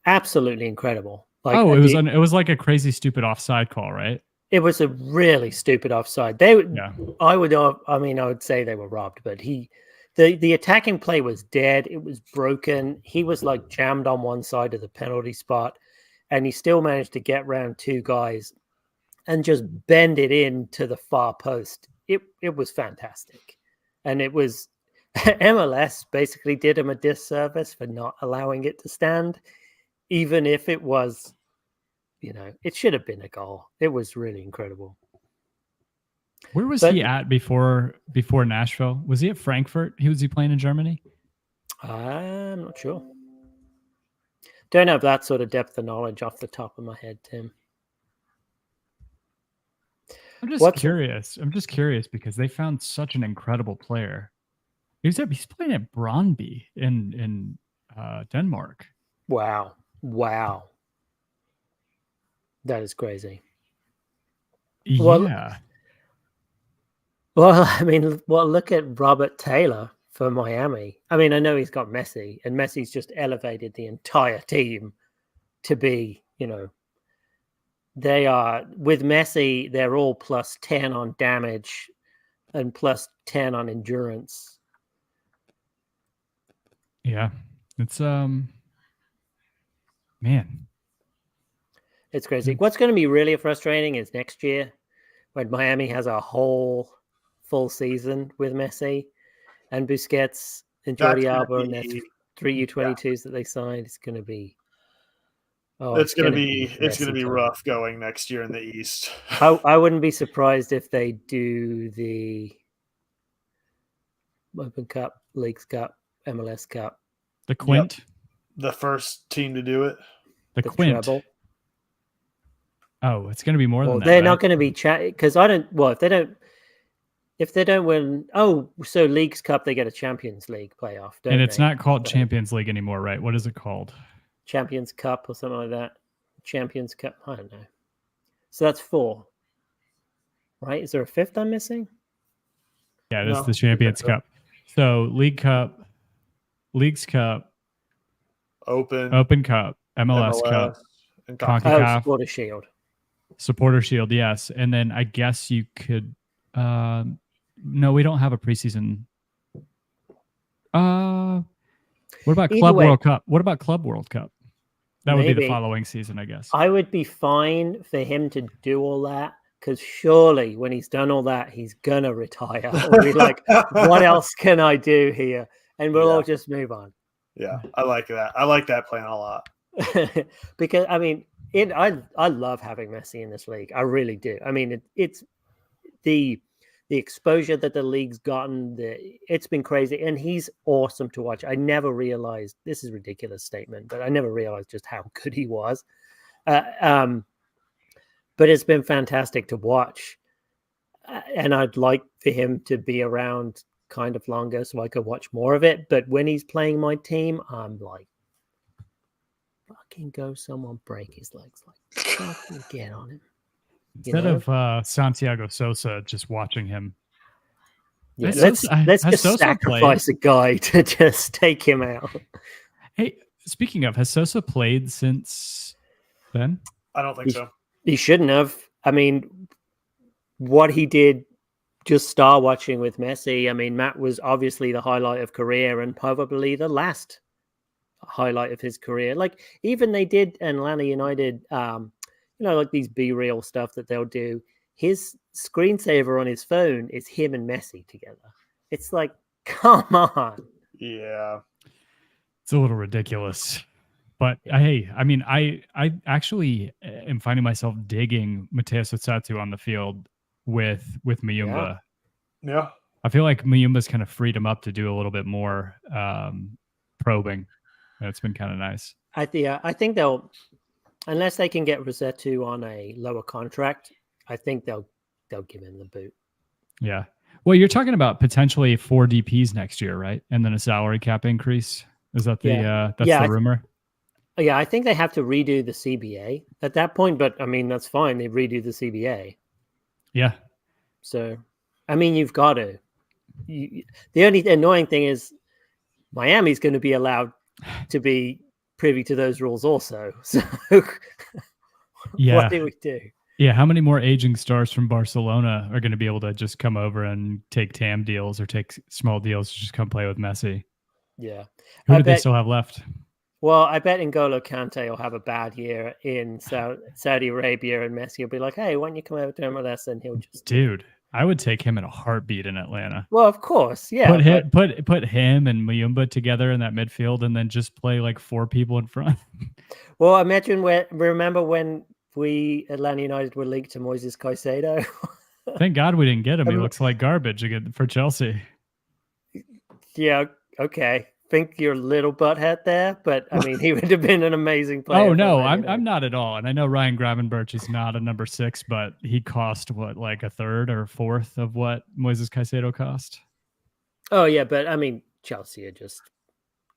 absolutely incredible. Like, it was like a crazy stupid offside call, right? It was a really stupid offside. I would say they were robbed, but the attacking play was dead. It was broken. He was like jammed on one side of the penalty spot, and he still managed to get round 2 guys and just bend it in to the far post. It was fantastic. And it was MLS basically did him a disservice for not allowing it to stand, even if it was, it should have been a goal. It was really incredible. Where was he at before Nashville? Was he at Frankfurt? Was he playing in Germany? I'm not sure. Don't have that sort of depth of knowledge off the top of my head, Tim. I'm just curious because they found such an incredible player. He's playing at Brøndby in Denmark. Wow. That is crazy. Yeah. Well, I mean, look at Robert Taylor for Miami. I mean, I know he's got Messi, and Messi's just elevated the entire team to be, they are, with Messi, they're all plus 10 on damage and plus 10 on endurance. Yeah. It's, man. It's crazy. What's going to be really frustrating is next year when Miami has a whole full season with Messi and Busquets and Jordi Alba and their 3 U22s that they signed. It's going to be it's going to be rough going next year in the East. I wouldn't be surprised if they do the Open Cup, Leagues Cup, MLS Cup. The Quint? Yep. The first team to do it. The Quint. Treble. Oh, it's going to be more than that. They're not going to be because if they don't. If they don't win, so Leagues Cup, they get a Champions League playoff, don't And it's they? not called Champions League anymore, right? What is it called? Champions Cup or something like that. Champions Cup, I don't know. So that's 4, right? Is there a 5th I'm missing? Yeah, this is the Champions Cup. So League Cup, Leagues Cup, Open Cup, MLS Cup, and CONCACAF. Supporter Shield. Supporter Shield, yes. And then I guess you could no, we don't have a preseason. What about Club World Cup? What about Club World Cup? That would be the following season, I guess. I would be fine for him to do all that, because surely when he's done all that, he's gonna retire. Or be like, what else can I do here? And we'll all just move on. Yeah, I like that. I like that plan a lot. Because I mean, I love having Messi in this league. I really do. I mean, it's the exposure that the league's gotten. It's been crazy, and he's awesome to watch. I never realized, this is a ridiculous statement, but I never realized just how good he was. But it's been fantastic to watch, and I'd like for him to be around kind of longer so I could watch more of it. But when he's playing my team, I'm like, fucking go someone break his legs, like fucking get on him. Instead of Santiago Sosa, just watching him. Yeah, let's just Sosa sacrifice a guy to just take him out. Hey, speaking of, has Sosa played since then? I don't think so. He shouldn't have. I mean, what he did just star watching with Messi. I mean, Matt was obviously the highlight of career and probably the last highlight of his career. Like, even they did in Atlanta United, like these B-reel stuff that they'll do. His screensaver on his phone is him and Messi together. It's like, come on. Yeah. It's a little ridiculous. But hey, I mean, I actually am finding myself digging Matheus Rossetto on the field with Muyumba. Yeah. I feel like Muyumba's kind of freed him up to do a little bit more probing. It's been kind of nice. I think they'll, unless they can get Rossetto on a lower contract, I think they'll give him the boot. Yeah. Well, you're talking about potentially 4 DPs next year, right? And then a salary cap increase. Is that the the rumor? Yeah, I think they have to redo the CBA at that point, but I mean, that's fine. They redo the CBA. Yeah. So, I mean, you've got to. The only annoying thing is Miami's going to be allowed to be privy to those rules also. So, what do we do? Yeah, how many more aging stars from Barcelona are going to be able to just come over and take TAM deals or take small deals to just come play with Messi? Yeah. Who do they still have left? Well, I bet N'Golo Kante will have a bad year in Saudi Arabia, and Messi will be like, hey, why don't you come over to MLS? And he'll just... Dude, I would take him in a heartbeat in Atlanta. Well, of course, yeah. Put him and Muyumba together in that midfield and then just play like 4 people in front. Well, imagine remember when Atlanta United were linked to Moises Caicedo? Thank God we didn't get him. He looks like garbage again for Chelsea. Yeah, okay. Think you're a little butthead there, but I mean, he would have been an amazing player. Oh no, I'm not at all. And I know Ryan Gravenberch is not a number 6, but he cost like a third or a fourth of what Moises Caicedo cost. Oh yeah, but I mean, Chelsea are just.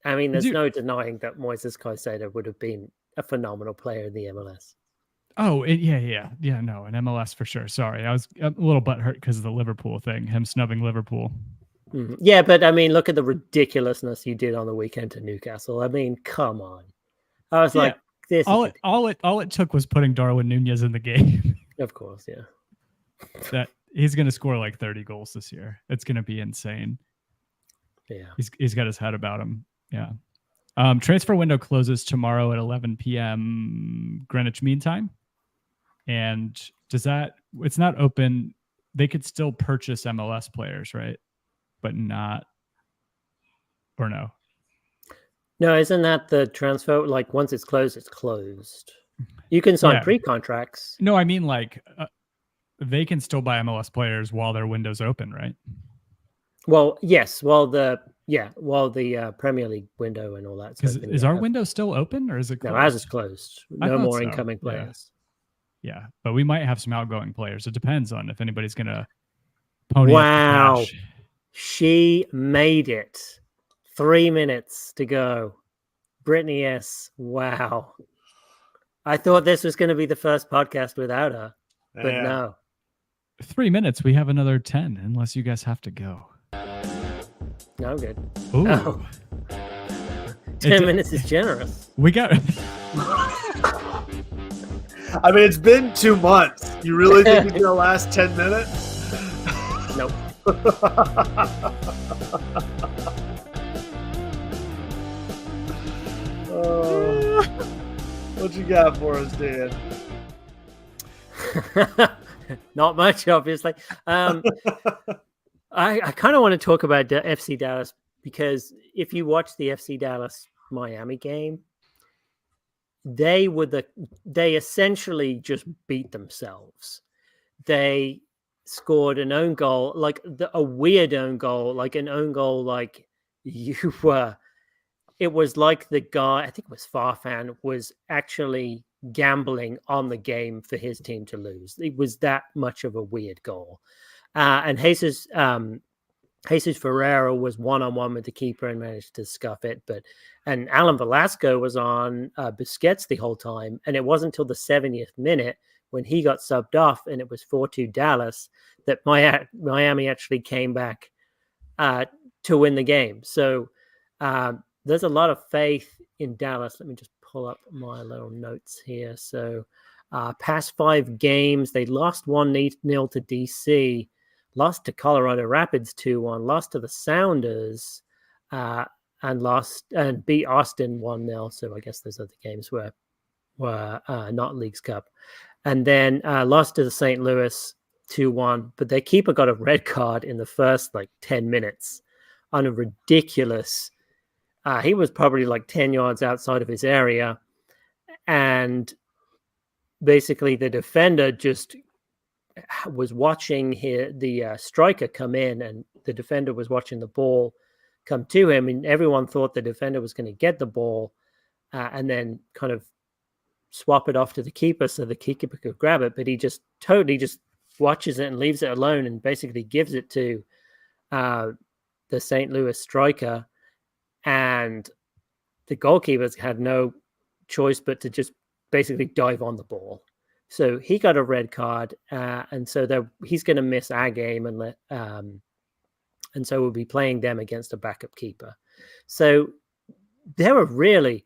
I mean, there's no denying that Moises Caicedo would have been a phenomenal player in the MLS. Oh yeah. No, in MLS for sure. Sorry, I was a little butthurt because of the Liverpool thing. Him snubbing Liverpool. Mm-hmm. Yeah, but I mean, look at the ridiculousness you did on the weekend to Newcastle. I mean, come on. I was like, this. All it took was putting Darwin Nunez in the game. Of course, yeah. That he's going to score like 30 goals this year. It's going to be insane. Yeah, he's got his head about him. Yeah. Transfer window closes tomorrow at 11 p.m. Greenwich Mean Time. And it's not open. They could still purchase MLS players, right? But not, or no? No, isn't that the transfer? Like once it's closed, it's closed. You can sign pre-contracts. No, I mean like they can still buy MLS players while their window's open, right? Well, yes. While the Premier League window and all that. Is our window still open or is it closed? No, ours is closed. No more incoming players. Yeah, but we might have some outgoing players. It depends on if anybody's going to Pony up the Wow. cash. She made it. 3 minutes to go. Brittany S. Wow. I thought this was going to be the first podcast without her, but Yeah. no. 3 minutes. We have another 10, unless you guys have to go. No, I'm good. Ooh. Oh. 10 minutes is generous. We got. I mean, it's been 2 months. You really think it's going to last 10 minutes? Nope. What you got for us, Dan? Not much, obviously. I kind of want to talk about FC Dallas because if you watch the FC Dallas Miami game, they essentially just beat themselves. They scored an own goal, like a weird own goal, like an own goal, like you were. It was like the guy, I think it was Farfan, was actually gambling on the game for his team to lose. It was that much of a weird goal. And Jesus Ferreira was one-on-one with the keeper and managed to scuff it. And Alan Velasco was on Busquets the whole time. And it wasn't until the 70th minute when he got subbed off and it was 4-2 Dallas that Miami actually came back to win the game. So there's a lot of faith in Dallas. Let me just pull up my little notes here. So past 5 games, they lost 1-0 to DC, lost to Colorado Rapids 2-1, lost to the Sounders, and beat Austin 1-0. So I guess those other games were not Leagues Cup. And then lost to the St. Louis 2-1. But their keeper got a red card in the first 10 minutes on a ridiculous. He was probably 10 yards outside of his area. And basically the defender just was watching the striker come in, and the defender was watching the ball come to him. And everyone thought the defender was going to get the ball and then kind of swap it off to the keeper so the keeper could grab it. But he just totally just watches it and leaves it alone and basically gives it to the St. Louis striker. And the goalkeepers had no choice but to just basically dive on the ball. So he got a red card, and so he's going to miss our game, and so we'll be playing them against a backup keeper. So they were really,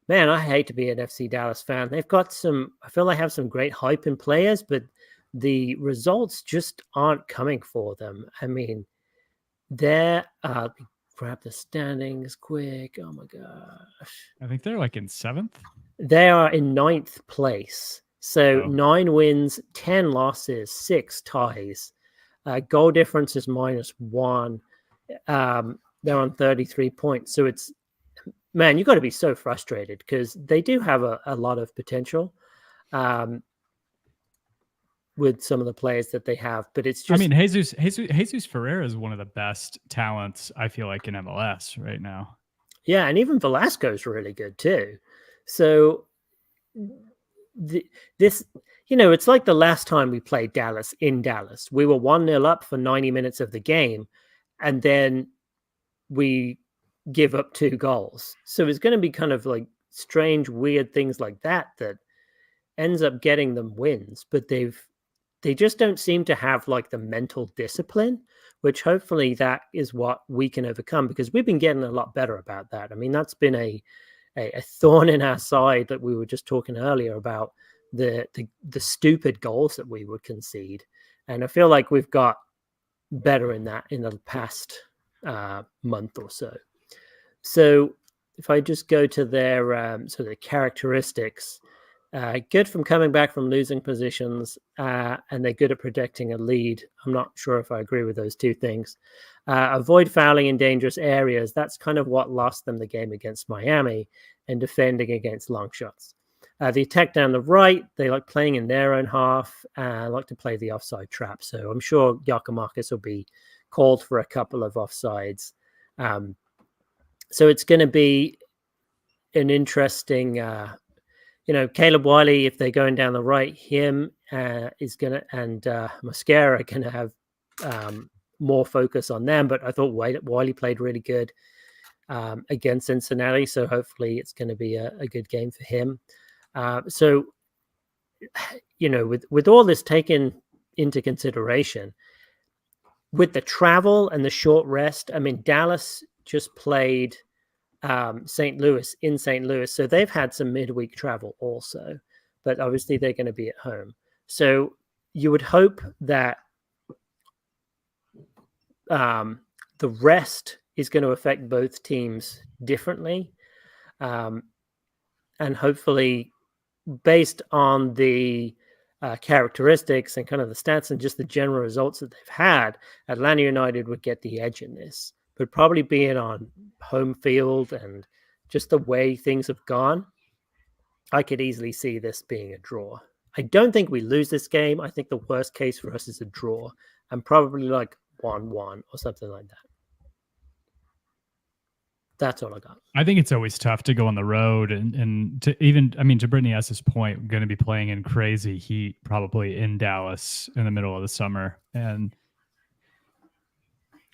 man, I hate to be an FC Dallas fan. They've got I feel they have some great hype in players, but the results just aren't coming for them. I mean, they're grab the standings quick. Oh my gosh. I think they're in 7th. They are in 9th place. So 9 wins, 10 losses, 6 ties. Goal difference is -1. They're on 33 points. So it's, man, you've got to be so frustrated because they do have a lot of potential with some of the players that they have, but it's just. I mean, Jesus Ferreira is one of the best talents I feel like in MLS right now. Yeah, and even Velasco's really good too. So this, it's like the last time we played Dallas in Dallas. We were 1-0 up for 90 minutes of the game, and then we give up 2 goals. So it's going to be kind of strange, weird things like that ends up getting them wins, but they just don't seem to have the mental discipline, which hopefully that is what we can overcome, because we've been getting a lot better about that. I mean, that's been a thorn in our side that we were just talking earlier about the stupid goals that we would concede. And I feel like we've got better in that in the past month or so. So if I just go to their sort of characteristics, good from coming back from losing positions, and they're good at protecting a lead. I'm not sure if I agree with those 2 things. Avoid fouling in dangerous areas. That's kind of what lost them the game against Miami, and defending against long shots. The attack down the right, they like playing in their own half, like to play the offside trap. So I'm sure Giacomakis will be called for a couple of offsides. So it's going to be an interesting... Caleb Wiley, if they're going down the right, him is going to, and Mosquera are going to have more focus on them. But I thought Wiley played really good against Cincinnati, so hopefully it's going to be a good game for him. So, with all this taken into consideration, with the travel and the short rest, I mean, Dallas just played St. Louis in St. Louis, so they've had some midweek travel also, but obviously they're going to be at home. So you would hope that the rest is going to affect both teams differently, and hopefully, based on the characteristics and kind of the stats and just the general results that they've had, Atlanta United would get the edge in this. But probably being on home field and just the way things have gone, I could easily see this being a draw. I don't think we lose this game. I think the worst case for us is a draw, and probably like 1-1 or something like that. That's all I got. I think it's always tough to go on the road and to even, I mean, to Brittany S's point, we're going to be playing in crazy heat, probably in Dallas in the middle of the summer. And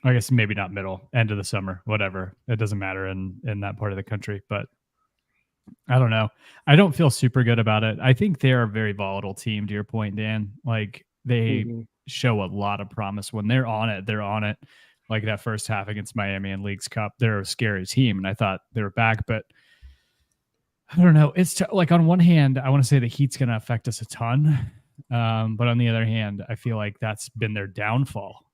I guess maybe not end of the summer, whatever. It doesn't matter in that part of the country, but I don't know. I don't feel super good about it. I think they're a very volatile team, to your point, Dan. Like they show a lot of promise when they're on it. They're on it. Like that first half against Miami in Leagues Cup, they're a scary team, and I thought they were back, but I don't know. It's like on one hand, I want to say the heat's going to affect us a ton, but on the other hand, I feel like that's been their downfall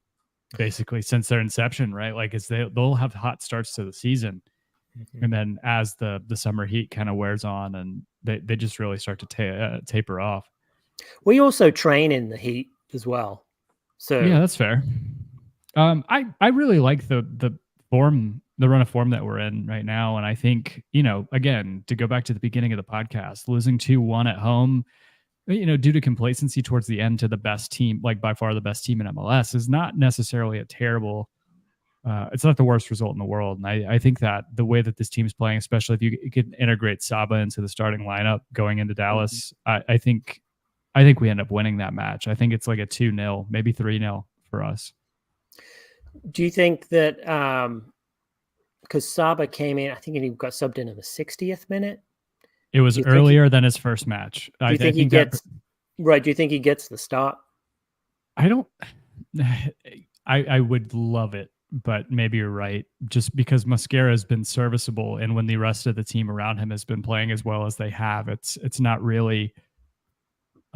basically since their inception, right? Like they'll have hot starts to the season, and then as the summer heat kind of wears on, and they just really start to taper off. We also train in the heat as well, so yeah, that's fair. I really like the form, the run of form that we're in right now. And I think, again, to go back to the beginning of the podcast, losing 2-1 at home, due to complacency towards the end to the best team, like by far the best team in MLS, is not necessarily a terrible, it's not the worst result in the world. And I think that the way that this team's playing, especially if you can integrate Saba into the starting lineup going into Dallas, I think we end up winning that match. I think it's like a 2-0, maybe 3-0 for us. Do you think that because Saba came in, I think he got subbed in the 60th minute? It was earlier than his first match. Do you think he gets right? Do you think he gets the start? I don't. I would love it, but maybe you're right. Just because Mosquera has been serviceable, and when the rest of the team around him has been playing as well as they have, it's not really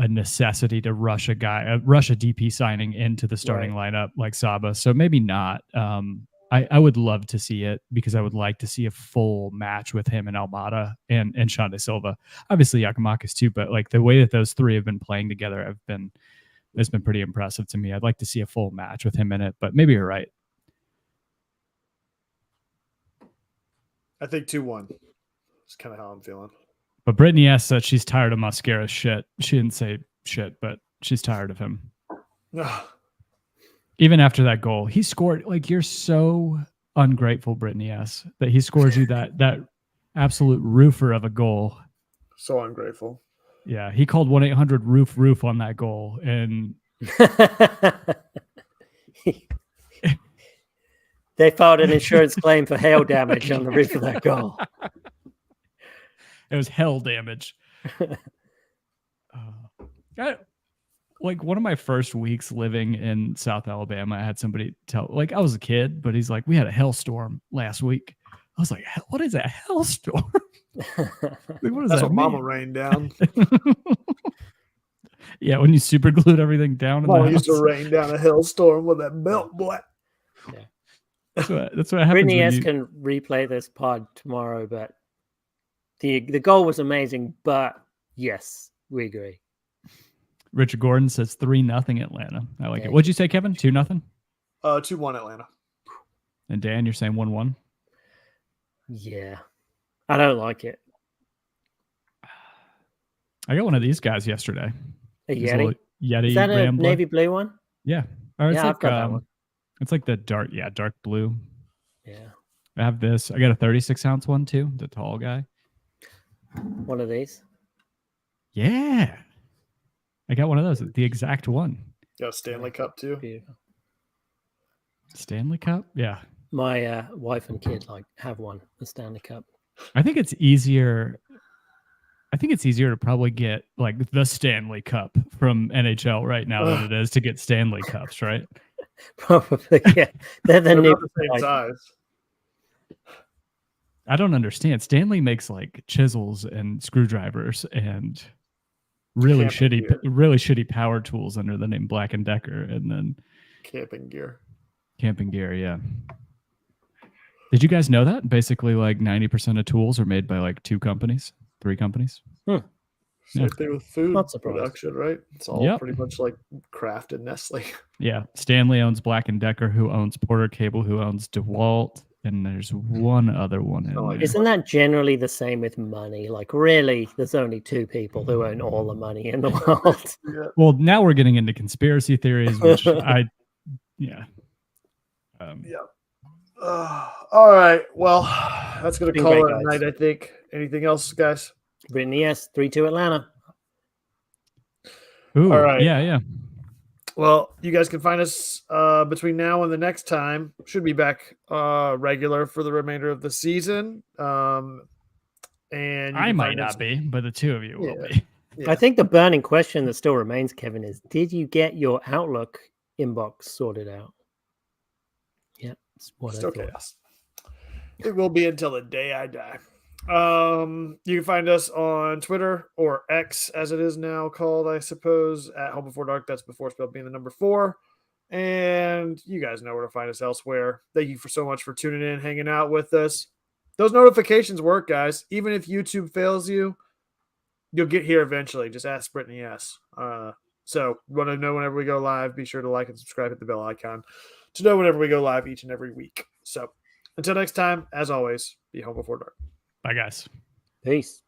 a necessity to rush a DP signing into the starting lineup like Saba. So maybe not. I would love to see it because I would like to see a full match with him and Almada and Sean De Silva. Obviously Giakoumakis too, but like the way that those three have been playing together has been pretty impressive to me. I'd like to see a full match with him in it, but maybe you're right. I think 2-1. That's kind of how I'm feeling. But Brittany S said she's tired of Mosquera's shit. She didn't say shit, but she's tired of him. Even after that goal, he scored. Like, you're so ungrateful, Brittany S, that he scores you that absolute roofer of a goal. So ungrateful. Yeah, he called 1-800-ROOF on that goal, and they filed an insurance claim for hail damage on the roof of that goal. It was hell damage. Like one of my first weeks living in South Alabama, I had somebody tell, like I was a kid, but he's like, we had a hailstorm last week. I was like, what is a hailstorm? Like, what does That's that what mean? Mama rained down. Yeah, when you super glued everything down. Mama used to rain down a hailstorm with that belt, boy. Yeah. That's what happens. Brittany S can replay this pod tomorrow, but the goal was amazing. But yes, we agree. Richard Gordon says 3-0 Atlanta. I like it. What'd you say, Kevin? 2-0? 2-1 Atlanta. And Dan, you're saying 1-1? Yeah. I don't like it. I got one of these guys yesterday. A Yeti? Yeti. Is that a Rambler. navy blue one? Yeah. Or it's I've got that one. It's like the dark blue. Yeah. I have this. I got a 36-ounce one too, the tall guy. One of these? Yeah. I got one of those, the exact one. Got a Stanley Cup too. Beautiful. Stanley Cup? Yeah. My wife and kid have won the Stanley Cup. I think it's easier to probably get like the Stanley Cup from NHL right now than it is to get Stanley Cups, right? Probably, yeah. They're the They're new about the same size. I don't understand. Stanley makes like chisels and screwdrivers and really shitty power tools under the name Black & Decker, and then camping gear. Yeah. Did you guys know that? Basically, like 90% of tools are made by like 3 companies. Same thing with food production, right? It's all pretty much like Kraft and Nestle. Yeah. Stanley owns Black & Decker, who owns Porter Cable, who owns DeWalt, and there's one other one in there. Isn't that generally the same with money? Like, really, there's only 2 people who own all the money in the world. Yeah. Well, now we're getting into conspiracy theories, which Yeah. All right. Well, that's going to call it a night, I think. Anything else, guys? Brittany, yes. 3-2 Atlanta. Ooh, all right. Yeah. Well, you guys can find us between now and the next time. Should be back regular for the remainder of the season. And I might not be, but the 2 of you will be. Yeah. I think the burning question that still remains, Kevin, is did you get your Outlook inbox sorted out? Yeah, it's what still chaos. It will be until the day I die. You can find us on Twitter, or X as it is now called, I suppose, at Home Before Dark. That's before spelled being the number 4. And you guys know where to find us elsewhere. Thank you so much for tuning in, hanging out with us. Those notifications work, guys. Even if YouTube fails you, you'll get here eventually. Just ask Brittany S. So want to know whenever we go live, be sure to like and subscribe, hit the bell icon to know whenever we go live each and every week. So until next time, as always, be home before dark. Bye, guys. Peace.